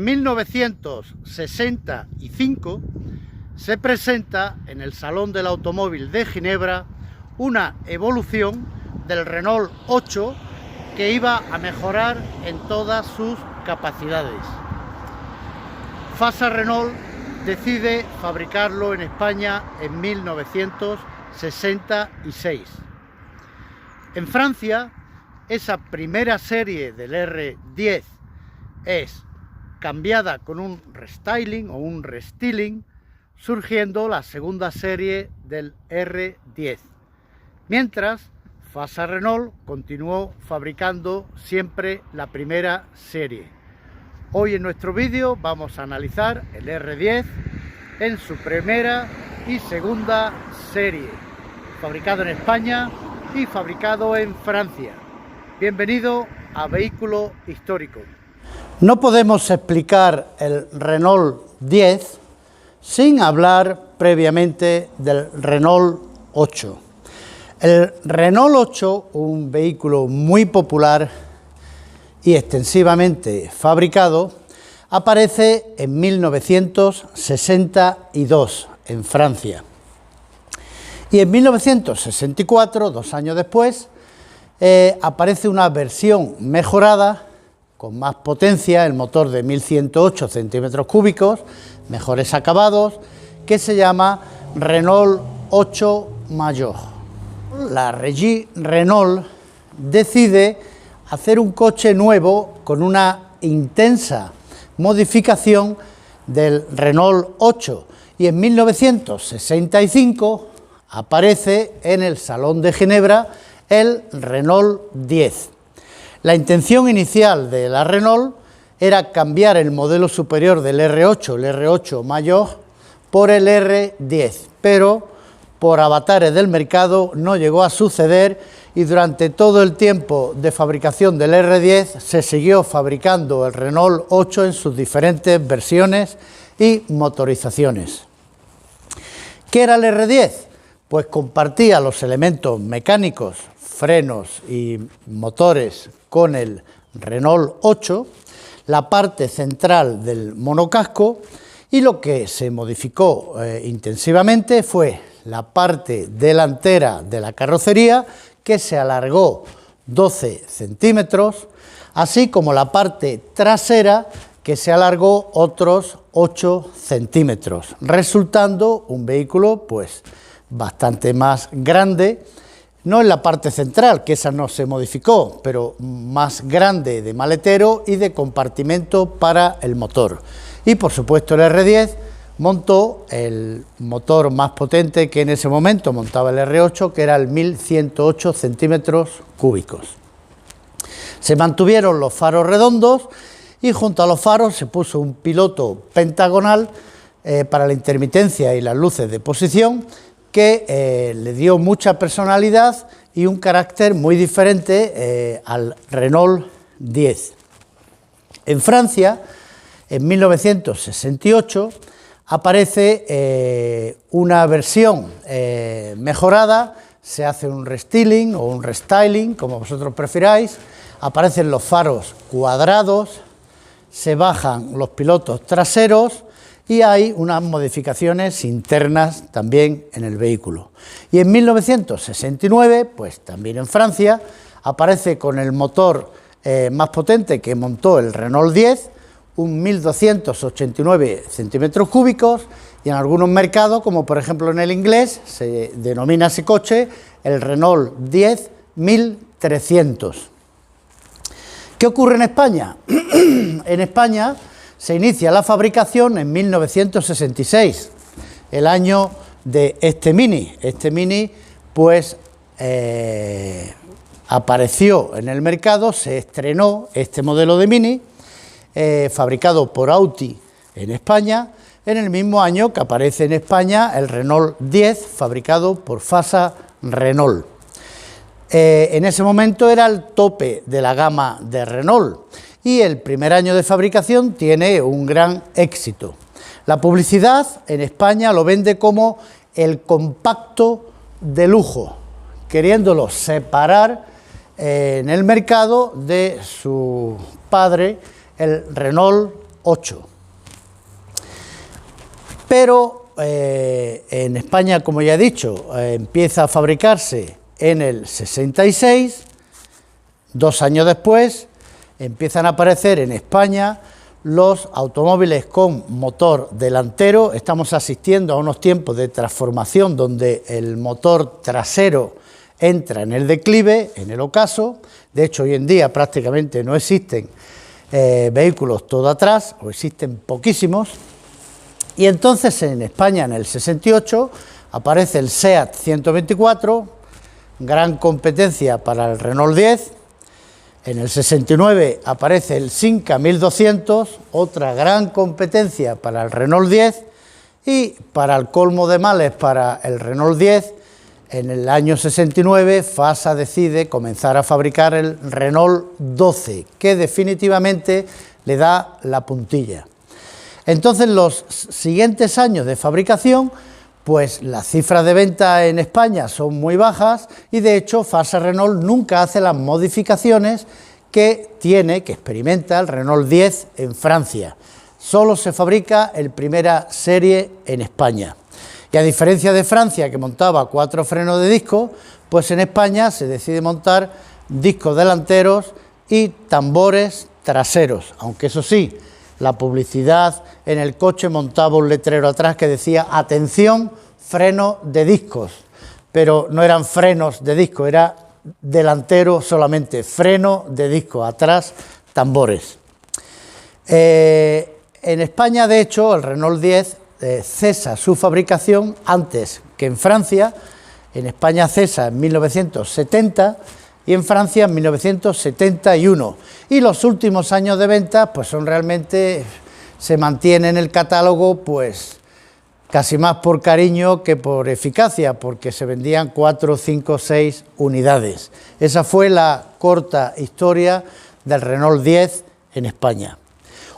en 1965 se presenta en el Salón del Automóvil de Ginebra una evolución del Renault 8 que iba a mejorar en todas sus capacidades. Fasa Renault decide fabricarlo en España en 1966. En Francia, esa primera serie del R10 es cambiada con un restyling o un restyling, surgiendo la segunda serie del R10. Mientras, Fasa Renault continuó fabricando siempre la primera serie. Hoy en nuestro vídeo vamos a analizar el R10 en su primera y segunda serie, fabricado en España y fabricado en Francia. Bienvenido a Vehículo Histórico. No podemos explicar el Renault 10 sin hablar previamente del Renault 8. El Renault 8, un vehículo muy popular y extensivamente fabricado, aparece en 1962 en Francia. Y en 1964, 2 años después, aparece una versión mejorada, con más potencia, el motor de 1108 centímetros cúbicos, mejores acabados, que se llama Renault 8 Mayor. La Régie Renault decide hacer un coche nuevo con una intensa modificación del Renault 8 y en 1965 aparece en el Salón de Ginebra el Renault 10. La intención inicial de la Renault era cambiar el modelo superior del R8, el R8 Mayor, por el R10, pero por avatares del mercado no llegó a suceder y durante todo el tiempo de fabricación del R10 se siguió fabricando el Renault 8 en sus diferentes versiones y motorizaciones. ¿Qué era el R10? Pues compartía los elementos mecánicos, frenos y motores con el Renault 8, la parte central del monocasco, y lo que se modificó intensivamente fue la parte delantera de la carrocería, que se alargó 12 centímetros, así como la parte trasera, que se alargó otros 8 centímetros, resultando un vehículo pues bastante más grande, no en la parte central, que esa no se modificó, pero más grande de maletero y de compartimento para el motor. Y por supuesto el R10 montó el motor más potente que en ese momento montaba el R8, que era el 1108 centímetros cúbicos. Se mantuvieron los faros redondos y junto a los faros se puso un piloto pentagonal para la intermitencia y las luces de posición, que le dio mucha personalidad y un carácter muy diferente al Renault 10. En Francia, en 1968, aparece una versión mejorada, se hace un restyling o un restyling, como vosotros prefiráis, aparecen los faros cuadrados, se bajan los pilotos traseros, y hay unas modificaciones internas también en el vehículo. Y en 1969, pues también en Francia, aparece con el motor más potente que montó el Renault 10, un 1289 centímetros cúbicos, y en algunos mercados, como por ejemplo en el inglés, se denomina ese coche el Renault 10 1300. ¿Qué ocurre en España? En España se inicia la fabricación en 1966, el año de este Mini. Este Mini, pues, apareció en el mercado, se estrenó este modelo de Mini, fabricado por Audi en España, en el mismo año que aparece en España el Renault 10, fabricado por Fasa Renault. En ese momento era el tope de la gama de Renault, y el primer año de fabricación tiene un gran éxito. La publicidad en España lo vende como el compacto de lujo, queriéndolo separar en el mercado de su padre, el Renault 2008. Pero en España, como ya he dicho, empieza a fabricarse en el 66, 2 años después empiezan a aparecer en España los automóviles con motor delantero. Estamos asistiendo a unos tiempos de transformación donde el motor trasero entra en el declive, en el ocaso. De hecho, hoy en día prácticamente no existen vehículos todo atrás, o existen poquísimos. Y entonces en España, en el 68, aparece el SEAT 124, gran competencia para el Renault 10. En el 69 aparece el Simca 1200, otra gran competencia para el Renault 10, y para el colmo de males para el Renault 10, en el año 69 FASA decide comenzar a fabricar el Renault 12, que definitivamente le da la puntilla. Entonces, los siguientes años de fabricación, pues las cifras de venta en España son muy bajas y de hecho FASA Renault nunca hace las modificaciones que experimenta el Renault 10 en Francia. Solo se fabrica en primera serie en España. Y a diferencia de Francia, que montaba 4 frenos de disco, pues en España se decide montar discos delanteros y tambores traseros, aunque eso sí, la publicidad en el coche montaba un letrero atrás que decía atención, freno de discos, pero no eran frenos de disco, era delantero solamente, freno de disco, atrás tambores. En España, de hecho, el Renault 10 cesa su fabricación antes que en Francia. En España cesa en 1970 y en Francia en 1971. Y los últimos años de venta pues son realmente, se mantiene en el catálogo pues casi más por cariño que por eficacia, porque se vendían 4, 5, 6 unidades. Esa fue la corta historia del Renault 10 en España.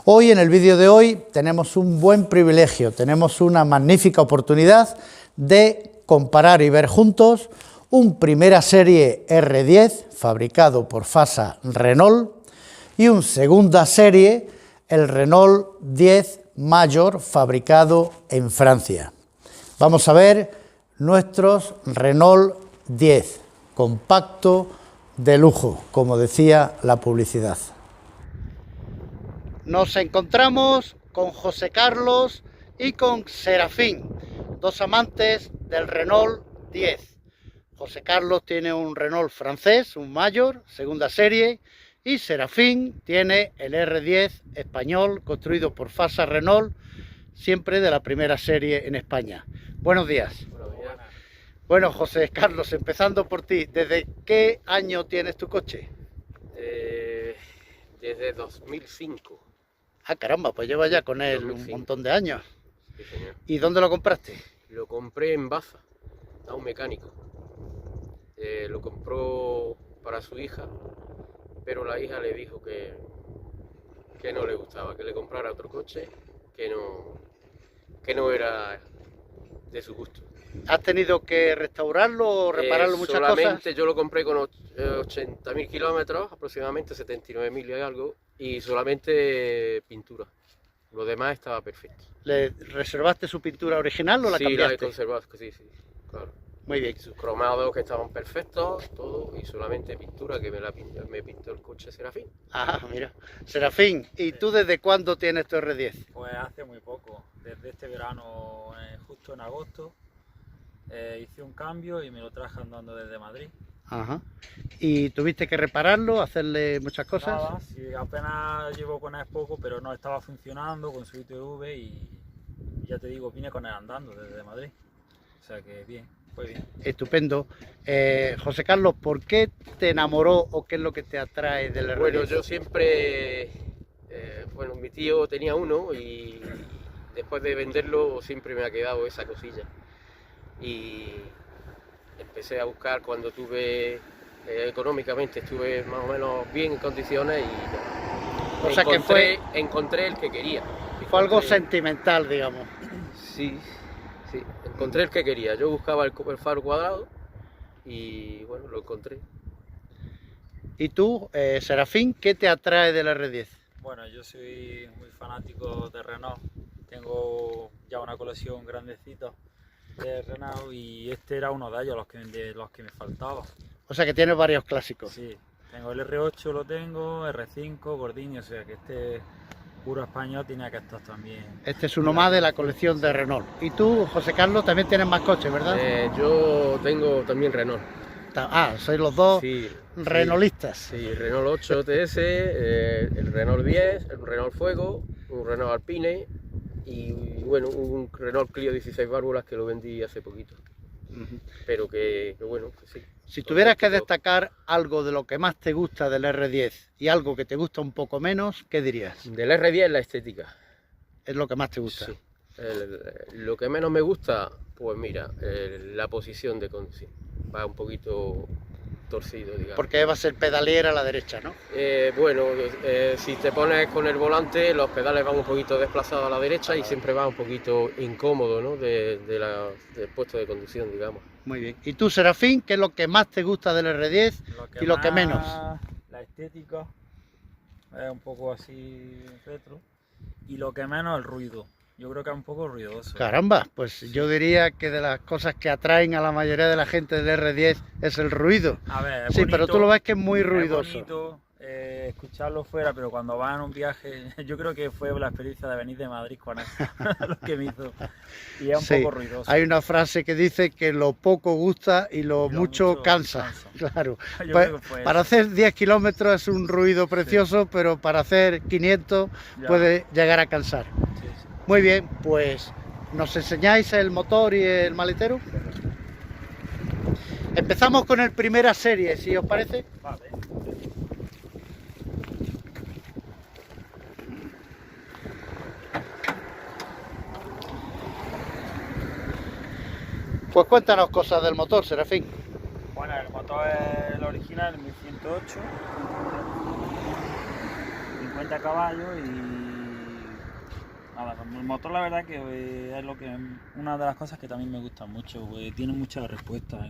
Hoy, en el vídeo de hoy, tenemos un buen privilegio, tenemos una magnífica oportunidad de comparar y ver juntos un primera serie R10 fabricado por FASA Renault y un segunda serie, el Renault 10 Mayor, fabricado en Francia. Vamos a ver nuestros Renault 10, compacto de lujo, como decía la publicidad. Nos encontramos con José Carlos y con Serafín, dos amantes del Renault 10. José Carlos tiene un Renault francés, un Mayor, segunda serie, y Serafín tiene el R10 español, construido por FASA Renault, siempre de la primera serie en España. Buenos días. Buenos días. Bueno, José Carlos, empezando por ti, ¿desde qué año tienes tu coche? Desde 2005. Ah, caramba, pues lleva ya con él 2005. un montón de años. Sí, señor. ¿Y dónde lo compraste? Lo compré en Baza, a un mecánico. Lo compró para su hija, pero la hija le dijo que no le gustaba, que le comprara otro coche, que no era de su gusto. ¿Has tenido que restaurarlo o repararlo muchas solamente cosas? Yo lo compré con 80.000 kilómetros, aproximadamente 79.000 y algo, y solamente pintura. Lo demás estaba perfecto. ¿Le reservaste su pintura original o la Sí, cambiaste? la he conservado, sí, claro. Muy bien. Sus cromados que estaban perfectos, todo, y solamente pintura que me pintó el coche Serafín. Ah, mira. Serafín, ¿y tú desde cuándo tienes tu R10? Pues hace muy poco, desde este verano, justo en agosto, hice un cambio y me lo traje andando desde Madrid. Ajá. ¿Y tuviste que repararlo, hacerle muchas cosas? Nada, sí, apenas llevo con él poco, pero no estaba funcionando con su ITV y ya te digo, vine con él andando desde Madrid. O sea que bien, fue bien. Estupendo. José Carlos, ¿por qué te enamoró o qué es lo que te atrae del R10? Bueno, yo siempre, mi tío tenía uno y después de venderlo siempre me ha quedado esa cosilla. Y empecé a buscar cuando económicamente estuve más o menos bien en condiciones y O sea que encontré el que quería. fue algo sentimental, digamos. Sí, encontré el que quería. Yo buscaba el faro cuadrado y lo encontré. ¿Y tú, Serafín, qué te atrae del R10? Bueno, yo soy muy fanático de Renault. Tengo ya una colección grandecita de Renault y este era uno de ellos, los que me faltaba. O sea que tienes varios clásicos. Sí, tengo el R8, lo tengo, R5, Gordini, o sea que este puro español tenía que estar también. Este es uno más de la colección de Renault. Y tú, José Carlos, también tienes más coches, ¿verdad? Yo tengo también Renault. Sois los dos Sí, Renaultistas. sí, Renault 8 TS, el Renault 10, el Renault Fuego, un Renault Alpine y bueno, un Renault Clio 16 válvulas que lo vendí hace poquito. Pero que bueno, que sí. Si tuvieras que destacar algo de lo que más te gusta del R10 y algo que te gusta un poco menos, ¿qué dirías? Del R10 la estética. Es lo que más te gusta. Sí. Lo que menos me gusta, pues mira, la posición de conducción. Va un poquito torcido, digamos. Porque va a ser pedaliera a la derecha, ¿no? Si te pones con el volante, los pedales van un poquito desplazados a la derecha y siempre va un poquito incómodo, ¿no? Del puesto de conducción, digamos. Muy bien. ¿Y tú, Serafín, qué es lo que más te gusta del R10 y lo que menos? La estética, es un poco así retro, y lo que menos el ruido. Yo creo que es un poco ruidoso. Caramba, pues sí. Yo diría que de las cosas que atraen a la mayoría de la gente del R10 es el ruido. A ver, sí, bonito, pero tú lo ves que es muy ruidoso. Es bonito escucharlo fuera, pero cuando vas en un viaje, yo creo que fue la experiencia de venir de Madrid con él, lo que me hizo. Y es un poco ruidoso. Hay una frase que dice que lo poco gusta y lo mucho cansa. Claro. Para hacer 10 kilómetros es un ruido precioso, sí. Pero para hacer 500 puede llegar a cansar. Sí. Muy bien, pues ¿nos enseñáis el motor y el maletero? Empezamos con el primera serie, si os parece. Vale. Pues cuéntanos cosas del motor, Serafín. Bueno, el motor es el original, 1108, 50 caballos y nada, el motor la verdad que es una de las cosas que también me gusta mucho, tiene muchas respuestas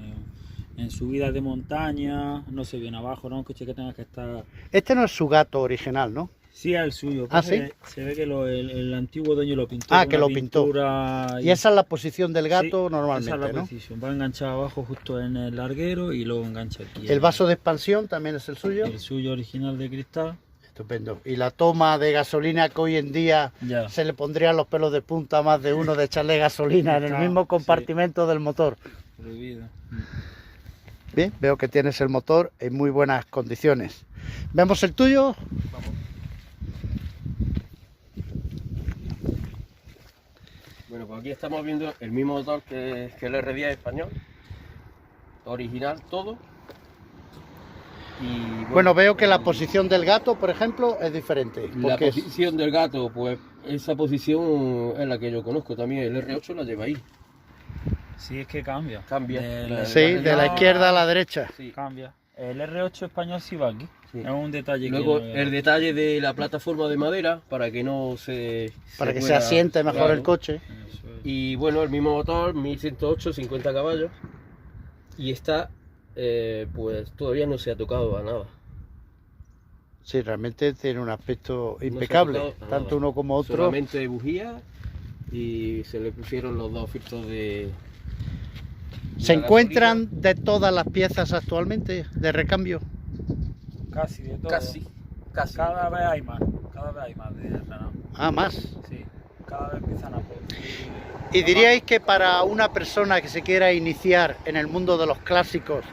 en subidas de montaña, no se viene abajo, no es un coche que tenga que estar... Este no es su gato original, ¿no? Sí, es el suyo. ¿Sí? Se ve que el antiguo dueño lo pintó. Que lo pintó. Y esa es la posición del gato, sí, normalmente, esa es la posición. Va enganchado abajo justo en el larguero y luego engancha aquí. ¿El vaso de expansión también es el suyo? El suyo original de cristal. Estupendo. Y la toma de gasolina que hoy en día se le pondrían los pelos de punta a más de uno de echarle gasolina en el mismo compartimento del motor. Prohibido. Bien, veo que tienes el motor en muy buenas condiciones. ¿Vemos el tuyo? Vamos. Bueno, pues aquí estamos viendo el mismo motor que el R10 español, original todo. Y bueno, veo que la posición del gato, por ejemplo, es diferente. La posición del gato, pues esa posición es la que yo conozco también, el R8 la lleva ahí. Sí, es que cambia. Cambia. De la izquierda a la derecha. Sí. Cambia. El R8 español sí va aquí. Sí. Es un detalle. Luego el detalle de la plataforma de madera para que no se... Para que se asiente mejor el coche. Y bueno, el mismo motor, 1108, 50 caballos. Y está, pues todavía no se ha tocado a nada. Sí, realmente tiene un aspecto impecable, tanto uno como otro. Solamente bujía y se le pusieron los dos filtros de... ¿Se encuentran de todas las piezas actualmente de recambio? Casi de todo. Casi. Cada vez hay más de Renault. Más. Sí, cada vez empiezan a producir. ¿Y diríais que para una persona que se quiera iniciar en el mundo de los clásicos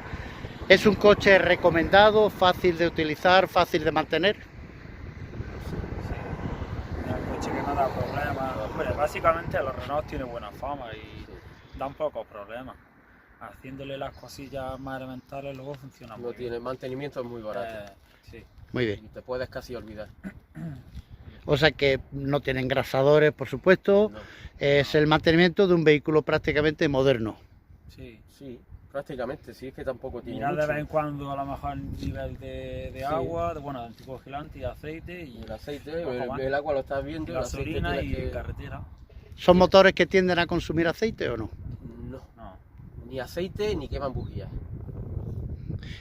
es un coche recomendado, fácil de utilizar, fácil de mantener? Sí, es un coche que no da problemas. Hombre, básicamente los Renault tienen buena fama y dan pocos problemas. Haciéndole las cosillas más elementales luego funciona muy bien. No tiene mantenimiento, es muy barato. Sí. Muy bien. Y te puedes casi olvidar. O sea que no tiene engrasadores, por supuesto. No. Es el mantenimiento de un vehículo prácticamente moderno. Sí, prácticamente. Sí, es que tampoco tiene Mirar mucho. de vez en cuando a lo mejor nivel de agua, de anticogilante y aceite. Y el aceite, el agua lo estás viendo. Gasolina y carretera. ¿Son motores que tienden a consumir aceite o no? No. Ni aceite ni queman bujías.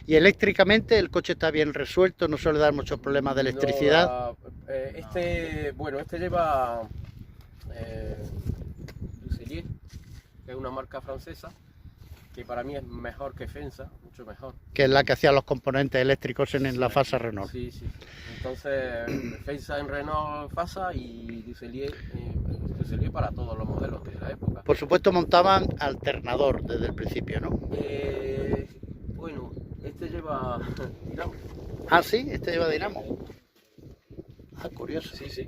Y eléctricamente el coche está bien resuelto, no suele dar muchos problemas de electricidad. Este lleva Lucelier, que es una marca francesa, que para mí es mejor que Fensa, mucho mejor. Que es la que hacía los componentes eléctricos en la Fasa Renault. Sí. Entonces, Fensa en Renault Fasa y Lucelier para todos los modelos de la época. Por supuesto montaban alternador desde el principio, ¿no? Bueno, este lleva dinamo. Ah, sí, este lleva dinamo. Ah, curioso. Sí.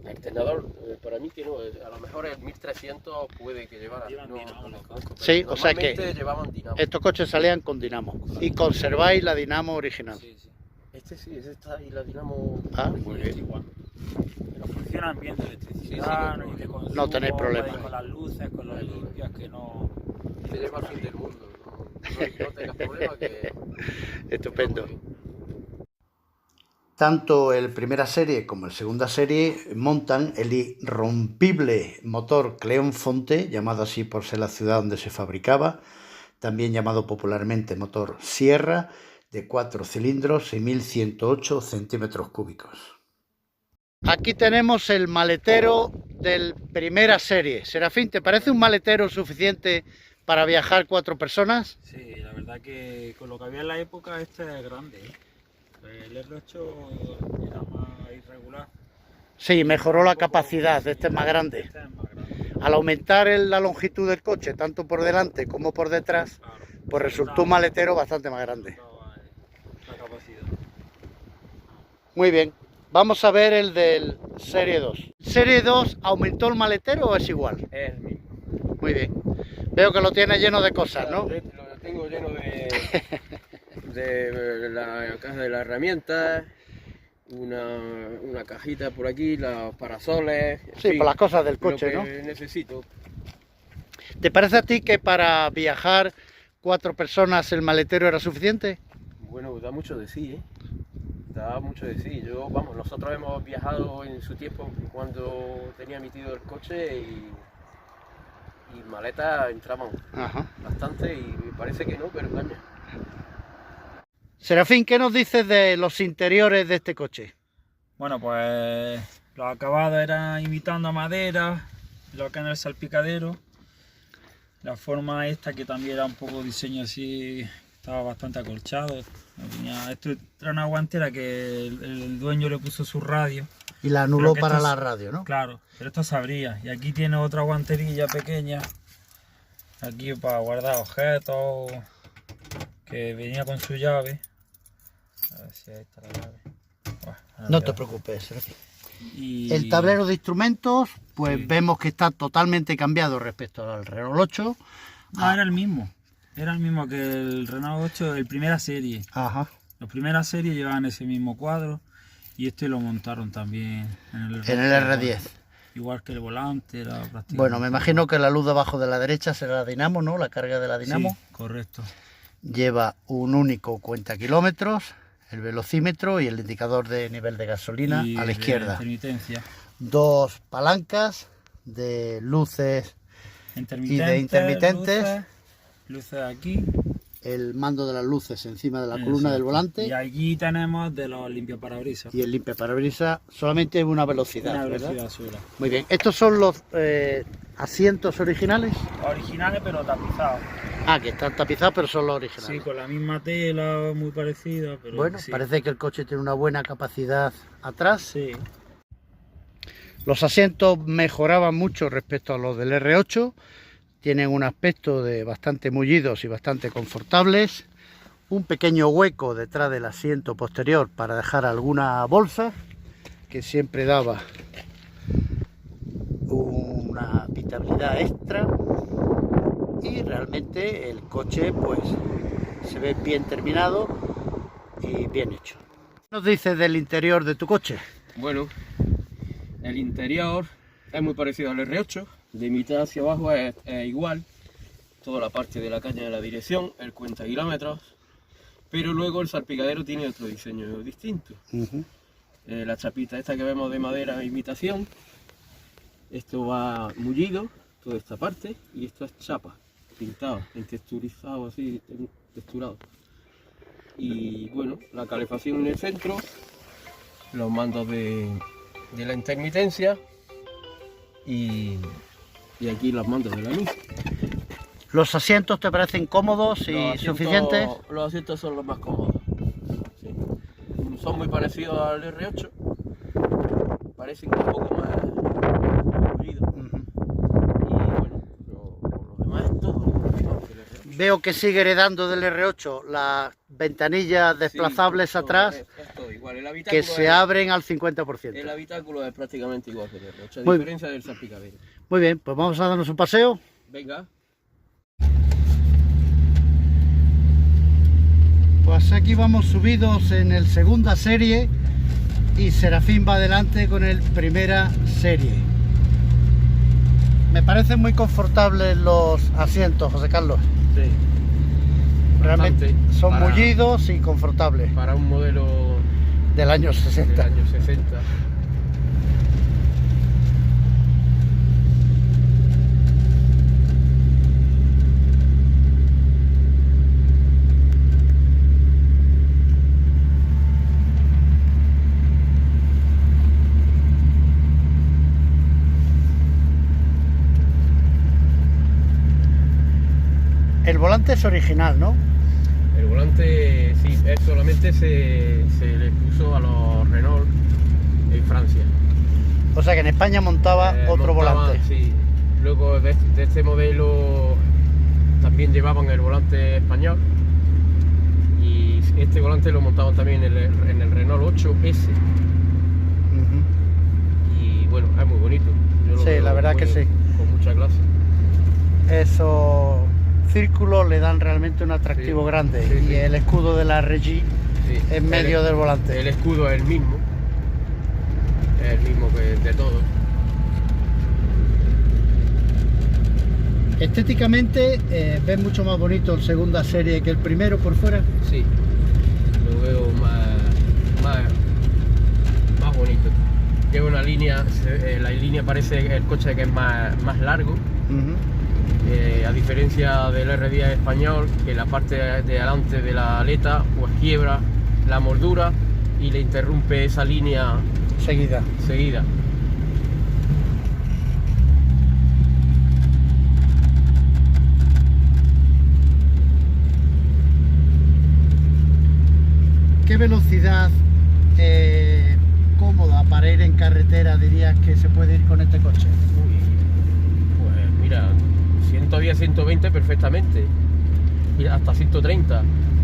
Alternador, para mí que no, a lo mejor el 1300 puede que llevara, no lo conozco, Sí, o sea que llevaban dinamo. estos coches salían con dinamo y conserváis la dinamo original. Sí. Ese está ahí, la dinamo. Ah, muy bien. Igual. Pero funcionan bien de electricidad, Sí, y de consumo, no tenéis problema. Con las luces, con las limpias, que no... Te lleva al fin del mundo, no tengas problema que... Estupendo. Tanto el primera serie como el segunda serie montan el irrompible motor Cleonfonte, llamado así por ser la ciudad donde se fabricaba, también llamado popularmente motor Sierra, de 4 cilindros y 1108 centímetros cúbicos. Aquí tenemos el maletero del primera serie. Serafín, ¿te parece un maletero suficiente para viajar 4 personas? Sí, la verdad que con lo que había en la época este es grande, ¿eh? El R8 era más irregular. Sí, mejoró la capacidad, este es más grande. Este es más grande. Al aumentar la longitud del coche, tanto por delante como por detrás, Claro, pues resultó un maletero bastante más grande. la capacidad. Muy bien, vamos a ver el del Serie 2. ¿Serie 2 aumentó el maletero o es igual? Es el mismo. Muy bien. Veo que lo tiene lleno de cosas, ¿no? Lo tengo lleno de la caja de las herramientas, una cajita por aquí, los parasoles. Sí, por las cosas del coche, lo ¿no? que necesito. ¿Te parece a ti que para viajar 4 personas el maletero era suficiente? Bueno, da mucho de sí, ¿eh? Da mucho de sí. Nosotros hemos viajado en su tiempo cuando tenía mi tío el coche y maletas entraban bastante y me parece que no, pero daña. Serafín, ¿qué nos dices de los interiores de este coche? Bueno, pues los acabados eran imitando a madera, lo que en el salpicadero. La forma esta que también era un poco diseño así, estaba bastante acolchado. Esto era una guantera que el dueño le puso su radio. Y la anuló para la radio, ¿no? Claro, pero esto se abría. Y aquí tiene otra guanterilla pequeña, aquí para guardar objetos, que venía con su llave. A ver si ahí está la llave. No te preocupes, Serafín. Y... El tablero de instrumentos, pues Sí. vemos que está totalmente cambiado respecto al Renault 8. No, era el mismo. Era el mismo que el Renault 8 de primera serie. Ajá. Los primeras series llevaban ese mismo cuadro y este lo montaron también en el R10. Igual que el volante era prácticamente. Bueno, me imagino que la luz de abajo de la derecha será la dinamo, ¿no? La carga de la dinamo. Sí, correcto. Lleva un único cuenta kilómetros, el velocímetro y el indicador de nivel de gasolina Y a la de izquierda. intermitencia. 2 palancas de luces y de intermitentes. Luces aquí. El mando de las luces encima de la columna del volante. Y allí tenemos de los limpiaparabrisas. Y el limpiaparabrisas solamente una velocidad, Una ¿verdad? velocidad sola. Muy bien. ¿Estos son los asientos originales? Originales pero tapizados. Ah, que están tapizados, pero son los Sí, originales. con la misma tela, muy parecida. Pero Bueno, sí. parece que el coche tiene una buena capacidad atrás. Sí. Los asientos mejoraban mucho respecto a los del R8. Tienen un aspecto de bastante mullidos y bastante confortables. Un pequeño hueco detrás del asiento posterior para dejar alguna bolsa, que siempre daba una habitabilidad extra. Y realmente el coche pues se ve bien terminado y bien hecho. ¿Qué nos dices del interior de tu coche? Bueno, el interior es muy parecido al R8, de mitad hacia abajo es igual, toda la parte de la caña de la dirección, el cuenta kilómetros, pero luego el salpicadero tiene otro diseño distinto. La chapita esta que vemos de madera imitación, esto va mullido, toda esta parte, y esto es chapa. pintado, texturizado así, texturado. Y bueno, la calefacción en el centro, los mandos de la intermitencia y aquí los mandos de la luz. ¿Los asientos te parecen cómodos y suficientes? Los asientos son los más cómodos. Sí. Son muy parecidos al R8, parecen un poco más pulidos. Y bueno, lo demás es todo. Veo que sigue heredando del R8 las ventanillas desplazables atrás, es todo igual. El que se abren al 50%. El habitáculo es prácticamente igual que el R8, a Muy diferencia del salpicadero. Muy bien, pues vamos a darnos un paseo. Venga. Pues aquí vamos subidos en el segunda serie y Serafín va adelante con el primera serie. Me parecen muy confortables los asientos, José Carlos. Sí. Realmente son mullidos y confortables. Para un modelo del año 60. Del año 60. El volante es original, ¿no? El volante, sí, solamente se le puso a los Renault en Francia. O sea que en España montaba otro volante. Sí. Luego de este modelo también llevaban el volante español y este volante lo montaban también en el Renault 8S. Y bueno, es muy bonito. Yo lo sí, veo la verdad que sí. Con mucha clase. Esos círculos le dan realmente un atractivo grande. Sí, y el escudo de la Regi en medio del volante. El escudo es el mismo que de todo. Estéticamente ves mucho más bonito el segunda serie que el primero por fuera. Sí, lo veo más bonito. Lleva una línea, la línea parece el coche que es más largo. A diferencia del R10 español, que la parte de delante de la aleta pues quiebra la moldura y le interrumpe esa línea seguida. ¿Qué velocidad cómoda para ir en carretera dirías que se puede ir con este coche? Pues mira, 110, 120 perfectamente, y hasta 130.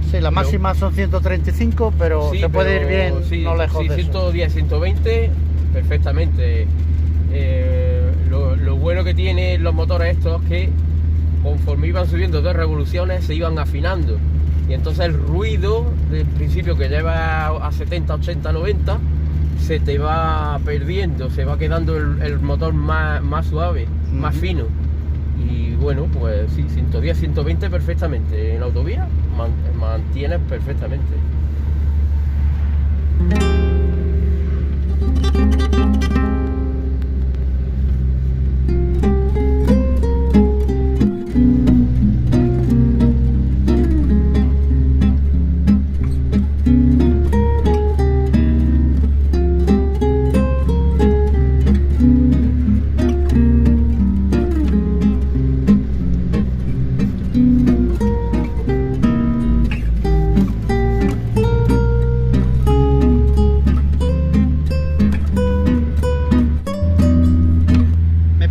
Sí, la máxima son 135, pero se puede ir bien, no lejos de 110, eso. 120 perfectamente. Lo bueno que tienen los motores estos es que conforme iban subiendo de revoluciones se iban afinando, y entonces el ruido del principio que lleva a 70, 80, 90 se te va perdiendo, se va quedando el motor más suave, más fino. Y bueno, pues sí, 110, 120 perfectamente. En la autovía mantienes perfectamente.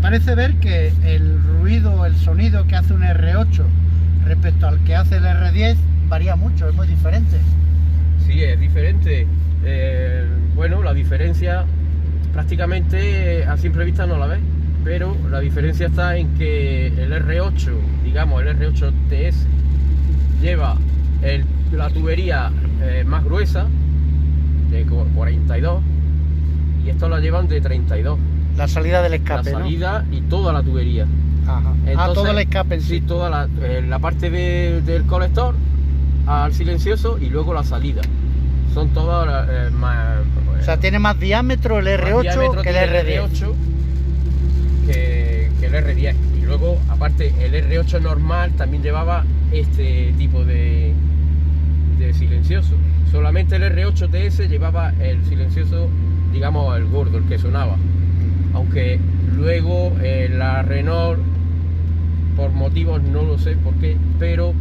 Parece ver que el ruido, el sonido que hace un R8 respecto al que hace el R10 varía mucho, es muy diferente. Sí, es diferente. Bueno, la diferencia prácticamente a simple vista no la ves, pero la diferencia está en que el R8, digamos el R8 TS, lleva la tubería más gruesa, de 42, y estos la llevan de 32. La salida del escape, La salida, ¿no? Y toda la tubería. Ajá. Entonces, todo el escape en sí. Sí, toda la parte del colector al silencioso y luego la salida. Son todas más... O sea, tiene más diámetro el R8 que el R10. Que el R10. Y luego, aparte aparte el R8 normal también llevaba este tipo de silencioso. Solamente el R8 TS llevaba el silencioso, digamos, el gordo, el que sonaba. Aunque luego la Renault, por motivos no lo sé por qué, pero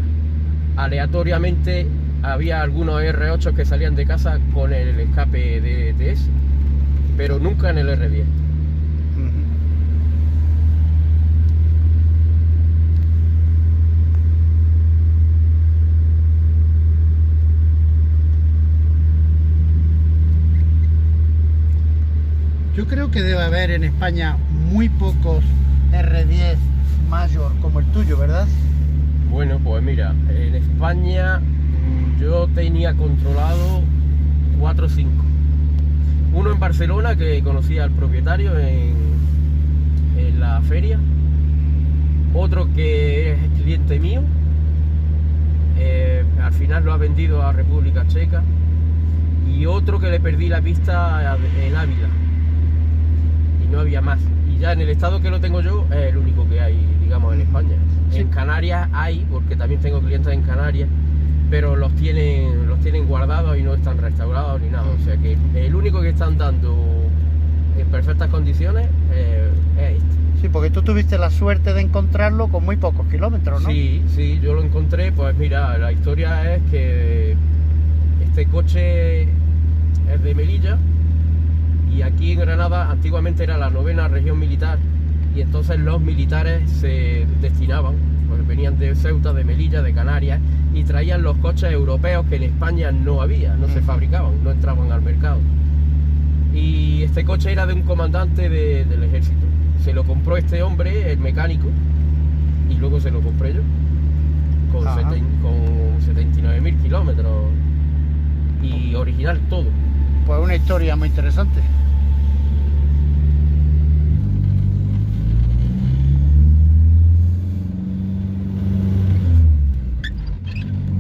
aleatoriamente había algunos R8 que salían de casa con el escape de TS, pero nunca en el R10. Yo creo que debe haber en España muy pocos R10 Major como el tuyo, ¿verdad? Bueno, pues mira, en España yo tenía controlado 4 o 5. Uno en Barcelona, que conocía al propietario en la feria. Otro que es cliente mío. Al final lo ha vendido a República Checa. Y otro que le perdí la pista en Ávila. Y no había más. Y ya en el estado que lo tengo yo es el único que hay, digamos, en España. Sí. En Canarias hay, porque también tengo clientes en Canarias, pero los tienen guardados y no están restaurados ni nada. O sea que el único que están dando en perfectas condiciones es este. Sí, porque tú tuviste la suerte de encontrarlo con muy pocos kilómetros, ¿no? Sí, sí, yo lo encontré. Pues mira, la historia es que este coche es de Melilla y aquí en Granada antiguamente era la 9ª región militar y entonces los militares se destinaban, pues venían de Ceuta, de Melilla, de Canarias y traían los coches europeos que en España no había, no se fabricaban, no entraban al mercado. Y este coche era de un comandante del ejército. Se lo compró este hombre, el mecánico, y luego se lo compré yo con 79.000 kilómetros y original todo. Pues una historia muy interesante.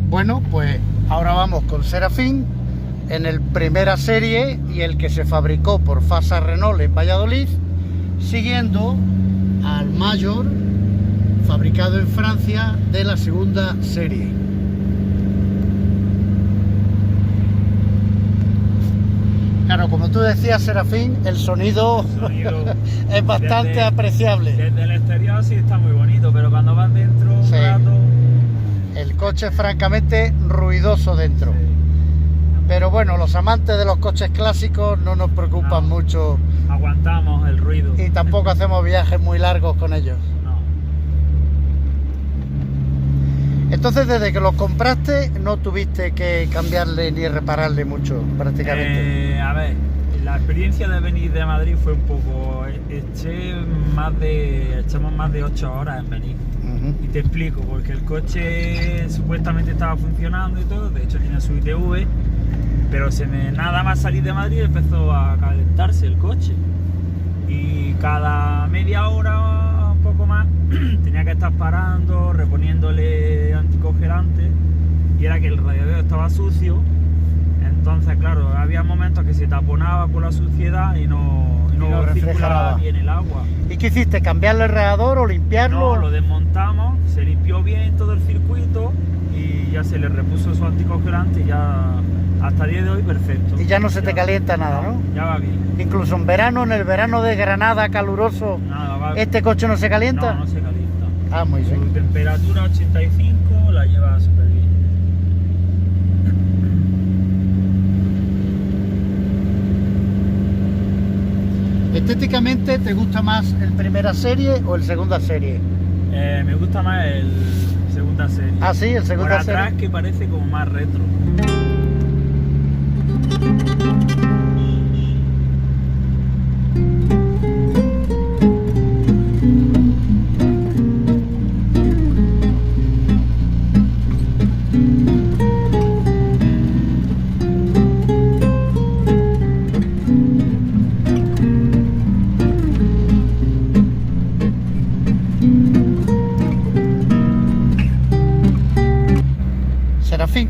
Bueno, pues ahora vamos con Serafín en el primera serie y el que se fabricó por Fasa Renault en Valladolid, siguiendo al Major fabricado en Francia de la segunda serie. Claro, como tú decías, Serafín, el sonido es bastante apreciable. Desde el exterior sí está muy bonito, pero cuando vas dentro un rato... El coche es francamente ruidoso dentro. Sí. Pero bueno, los amantes de los coches clásicos no nos preocupan mucho. Aguantamos el ruido. Y tampoco hacemos viajes muy largos con ellos. No. Entonces, desde que los compraste, no tuviste que cambiarle ni repararle mucho, prácticamente. A ver, la experiencia de venir de Madrid fue un poco... Echamos más de 8 horas en venir. Y te explico, porque el coche supuestamente estaba funcionando y todo, de hecho tiene su ITV, pero nada más salir de Madrid empezó a calentarse el coche y cada media hora, un poco más, tenía que estar parando, reponiéndole anticongelante y era que el radiador estaba sucio. Entonces, claro, había momentos que se taponaba por la suciedad y no circulaba bien el agua. ¿Y qué hiciste? ¿Cambiarle el radiador o limpiarlo? No, lo desmontamos, se limpió bien todo el circuito y ya se le repuso su anticongelante y ya hasta el día de hoy perfecto. Y ya no se te calienta nada, ¿no? Ya va bien. Incluso en verano, en el verano de Granada caluroso, ¿este coche no se calienta? No, no se calienta. Ah, muy bien. Su temperatura 85 la lleva súper bien. ¿Estéticamente te gusta más el primera serie o el segunda serie? Me gusta más el segunda serie. Ah, sí, el segunda serie. Por atrás que parece como más retro.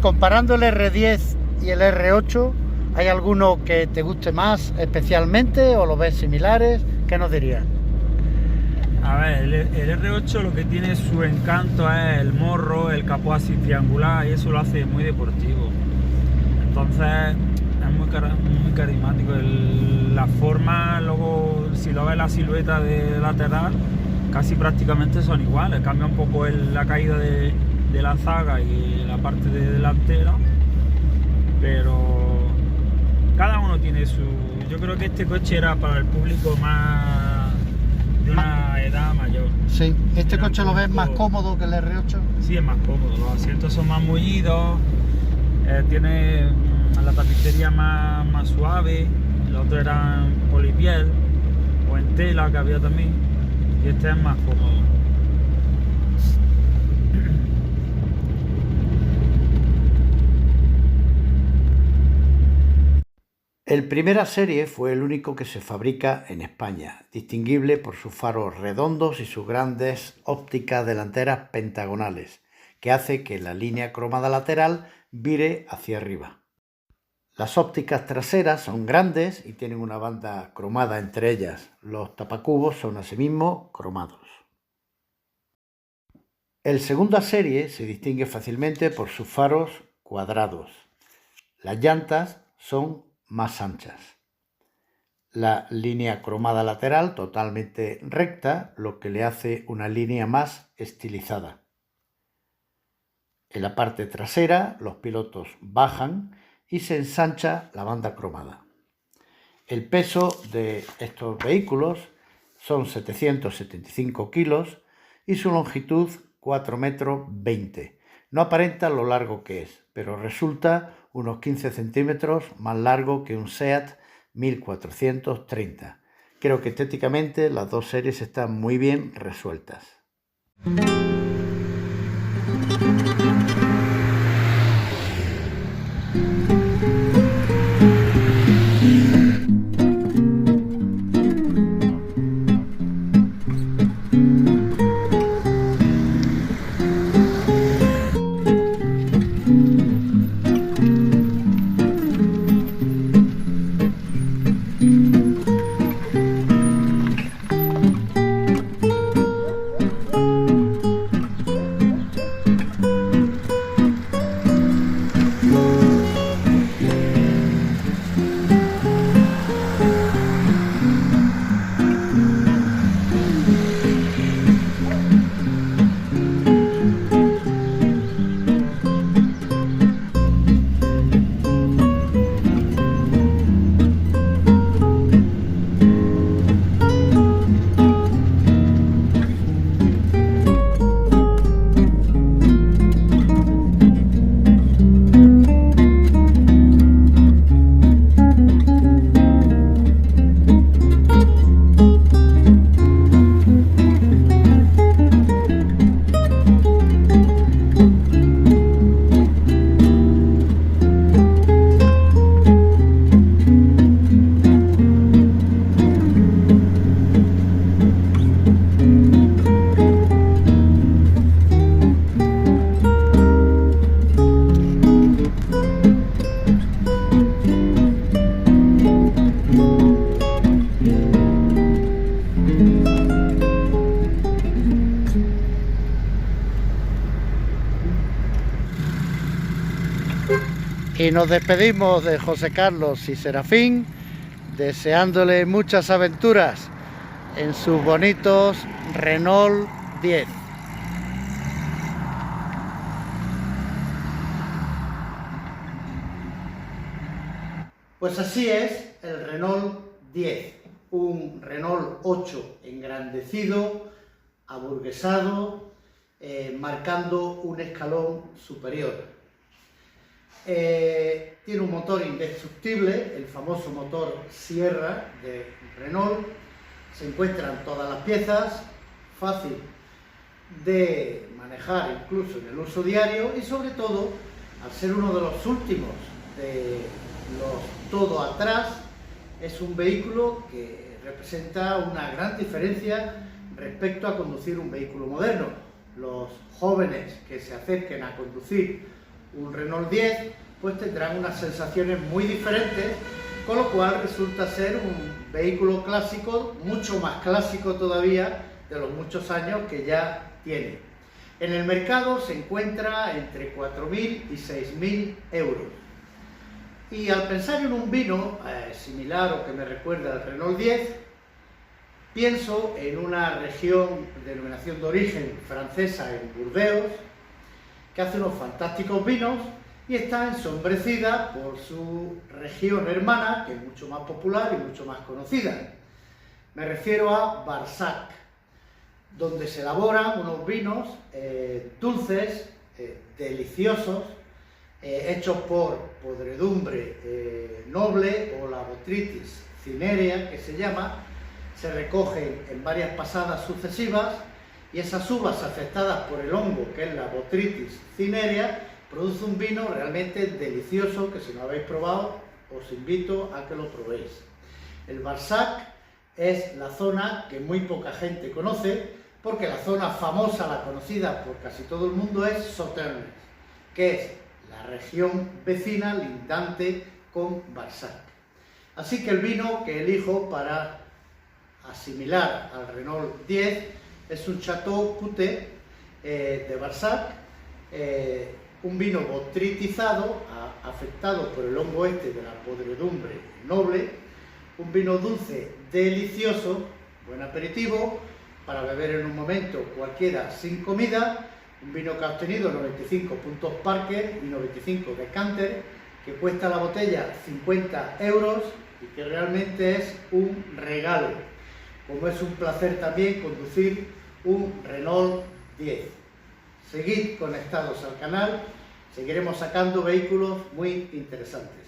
Comparando el R10 y el R8, ¿hay alguno que te guste más especialmente o lo ves similares? ¿Qué nos dirías? A ver, el R8 lo que tiene su encanto es el morro, el capó así triangular, y eso lo hace muy deportivo. Entonces es muy carismático. La forma, luego si lo ves la silueta de lateral, casi prácticamente son iguales. Cambia un poco la caída de la zaga y la parte delantera, pero cada uno tiene su... Yo creo que este coche era para el público más de una edad mayor. Sí, ¿este coche lo ves más cómodo que el R8? Sí, es más cómodo, los asientos son más mullidos, tiene la tapicería más suave, los otros eran polipiel o en tela que había también, y este es más cómodo. El Primera Serie fue el único que se fabrica en España, distinguible por sus faros redondos y sus grandes ópticas delanteras pentagonales, que hace que la línea cromada lateral vire hacia arriba. Las ópticas traseras son grandes y tienen una banda cromada entre ellas. Los tapacubos son asimismo cromados. El Segunda Serie se distingue fácilmente por sus faros cuadrados. Las llantas son más anchas. La línea cromada lateral totalmente recta, lo que le hace una línea más estilizada. En la parte trasera los pilotos bajan y se ensancha la banda cromada. El peso de estos vehículos son 775 kilos y su longitud 4,20 m. No aparenta lo largo que es, pero resulta unos 15 centímetros más largo que un SEAT 1430. Creo que estéticamente las dos series están muy bien resueltas. Y nos despedimos de José Carlos y Serafín, deseándole muchas aventuras en sus bonitos Renault 10. Pues así es el Renault 10, un Renault 8 engrandecido, aburguesado, marcando un escalón superior. Tiene un motor indestructible, el famoso motor Sierra de Renault. Se encuentran todas las piezas, fácil de manejar incluso en el uso diario y sobre todo, al ser uno de los últimos de los todo atrás, es un vehículo que representa una gran diferencia respecto a conducir un vehículo moderno. Los jóvenes que se acerquen a conducir un Renault 10 pues tendrán unas sensaciones muy diferentes con lo cual resulta ser un vehículo clásico, mucho más clásico todavía de los muchos años que ya tiene. En el mercado se encuentra entre 4.000 y 6.000 euros. Y al pensar en un vino similar o que me recuerda al Renault 10, pienso en una región, denominación de origen francesa en Burdeos, que hace unos fantásticos vinos y está ensombrecida por su región hermana, que es mucho más popular y mucho más conocida. Me refiero a Barsac, donde se elaboran unos vinos dulces, deliciosos, hechos por podredumbre noble o la Botrytis cinerea, que se llama. Se recogen en varias pasadas sucesivas y esas uvas afectadas por el hongo, que es la Botrytis cinerea, produce un vino realmente delicioso que, si no habéis probado, os invito a que lo probéis. El Barsac es la zona que muy poca gente conoce, porque la zona famosa, la conocida por casi todo el mundo, es Sauternes, que es la región vecina lindante con Barsac. Así que el vino que elijo para asimilar al Renault 10 es un Chateau Coutet de Barsac, un vino botrytizado, afectado por el hongo de la podredumbre noble, un vino dulce delicioso, buen aperitivo, para beber en un momento cualquiera sin comida, un vino que ha obtenido 95 puntos Parker y 95 Decanter, que cuesta la botella 50 euros y que realmente es un regalo, como es un placer también conducir un Renault 10. Seguid conectados al canal, seguiremos sacando vehículos muy interesantes.